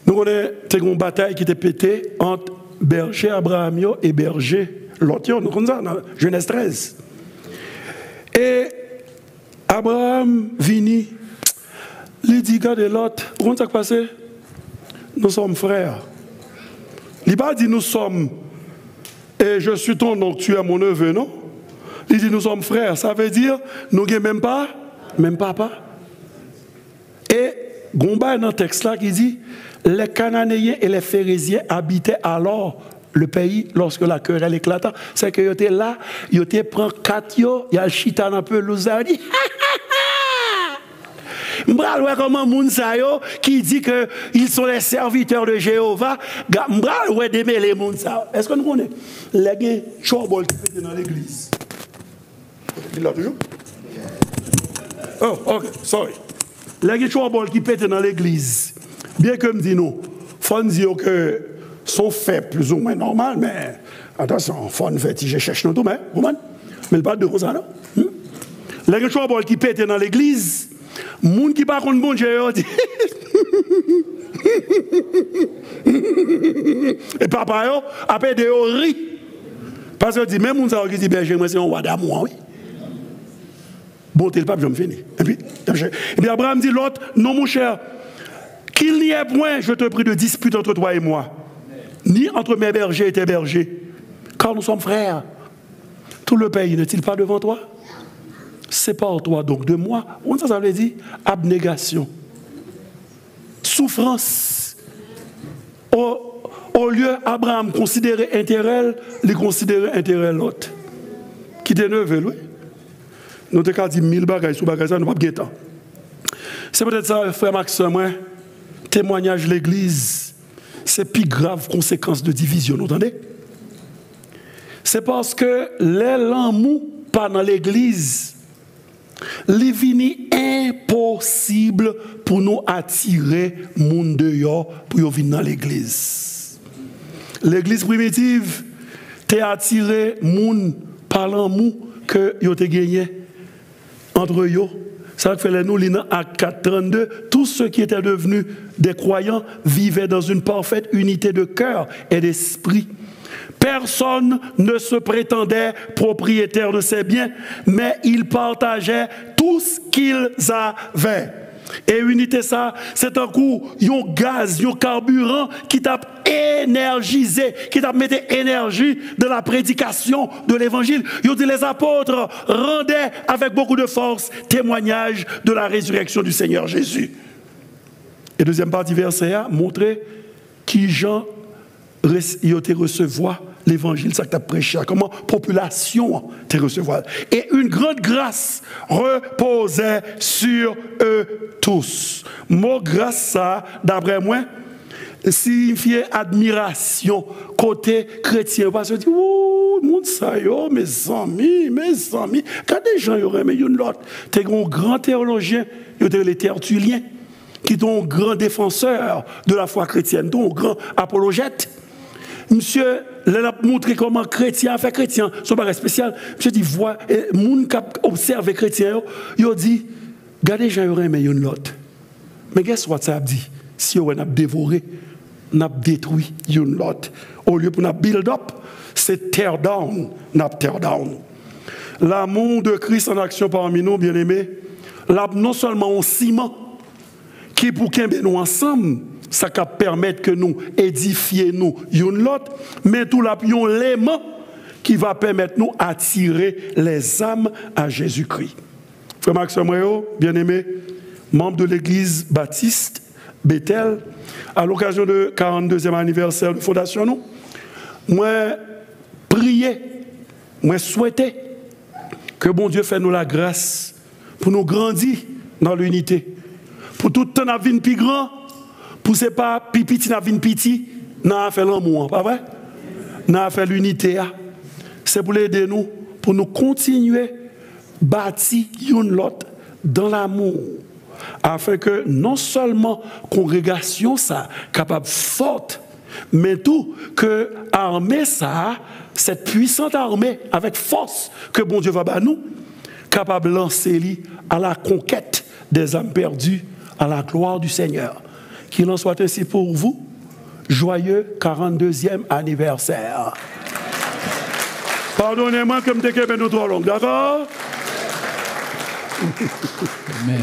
Nous avons une bataille qui était pétée entre berger Abraham et berger Lot. Nous connaissons ça dans Genèse 13. Et Abraham vini, il dit, regardez Lot, comment ça s'est passé? Nous sommes frères. Il n'a pas dit nous sommes, et je suis ton oncle, tu es mon neveu, non? Il dit nous sommes frères, ça veut dire nous n'avons même papa. Et Gomba dans le texte là qui dit les Cananéens et les Phérésiens habitaient alors le pays lorsque la querelle éclata. C'est que ils étaient là, ils étaient pris 4 yo, il y a le chitan un peu l'ouzari. M'bral comment moun sa yo qui dit que ils sont les serviteurs de Jéhovah, m'bral ouais démêler moun sa. Est-ce que nous connaissons les gars chobol qui étaient dans l'église? Il l'a toujours? Oh, ok, sorry. Les gars chobol qui pètent dans l'église. Bien que me dit nous, faut dire que sont faits plus ou moins normal, mais attention, faut ne fait je cherche nous tout mais il pas de ça non. Les gars chobol qui pètent dans l'église. Moun qui pas contre bon Dieu dit et papa yo après de ri parce que dit même moun ça qui dit berger moi c'est un roi d'amour oui bon tel pape je me finis et puis Abraham dit l'autre non mon cher qu'il n'y ait point je te prie de dispute entre toi et moi ni entre mes bergers et tes bergers car nous sommes frères tout le pays n'est-il pas devant toi? Sépare-toi donc de moi. Ça veut dire abnégation. souffrance. Au lieu Abraham considérer intérêt, il considérait intérêt l'autre. Qui était neuf, oui. Nous avons dit 1000 bagages sur bagages, nous n'avons pas de temps. C'est peut-être ça, frère Maxime, témoignage de l'Église, c'est plus grave conséquence de division, vous entendez? C'est parce que l'amour pas dans l'Église, il est impossible pour nous attirer le monde dehors pour venir dans l'Église. L'Église primitive t'a attiré le monde par l'amour que vous avez gagné entre eux. Ça fait nous, à 4:32, tous ceux qui étaient devenus des croyants vivaient dans une parfaite unité de cœur et d'esprit. Personne ne se prétendait propriétaire de ses biens, mais ils partageaient tout ce qu'ils avaient. Et unité ça, c'est un coup, un gaz, un carburant qui t'a énergisé, qui t'a mis énergie de la prédication de l'évangile. Ils dit les apôtres rendaient avec beaucoup de force témoignage de la résurrection du Seigneur Jésus. Et deuxième partie verset a montré qui Jean il a recevoir l'évangile, ça que tu as prêché, comment la population te recevoir. Et une grande grâce reposait sur eux tous. Mot grâce, ça, d'après moi, signifiait admiration côté chrétien. Parce que dit, oh, monde ça, yo, mes amis. Quand des gens y auraient une autre, tu es un grand théologien, tu es les Tertulliens, qui sont un grand défenseur de la foi chrétienne, un grand apologète. Monsieur, il a montré comment chrétien fait chrétien, ce n'est pas spécial. Monsieur dit, voix, les gens qui observent les chrétiens, ils ont dit, regardez, j'en aurais aimé une autre. Mais qu'est-ce que ça a dit? Si on a dévoré, on a détruit une autre. Au lieu de build up, c'est tear down, tear down. L'amour de Christ en action parmi nous, bien-aimés, non seulement un ciment qui pour qu'il nous ensemble, ça va permettre que nous édifions une l'autre, mais tout l'élément qui va permettre nous attirer les âmes à Jésus-Christ. Frère Maxime Réau, bien-aimé, membre de l'église baptiste Bethel, à l'occasion du 42e anniversaire de fondation, nous, moi prier, moi souhaiter que bon Dieu fasse nous la grâce pour nous grandir dans l'unité, pour tout le temps à vie plus grand. Pour ce pas pipiti na vin piti, n'a fait l'amour, pas vrai? N'a fait l'unité. C'est pour aider nous, pour nous continuer bâtir une l'autre dans l'amour, afin que non seulement congrégation ça capable forte, mais tout que armée ça, cette puissante armée avec force que bon Dieu va nous, capable de lancer à la conquête des âmes perdues, à la gloire du Seigneur. Qu'il en soit ainsi pour vous. Joyeux 42e anniversaire. Pardonnez-moi que je me décale nous trop long, d'accord? Amen.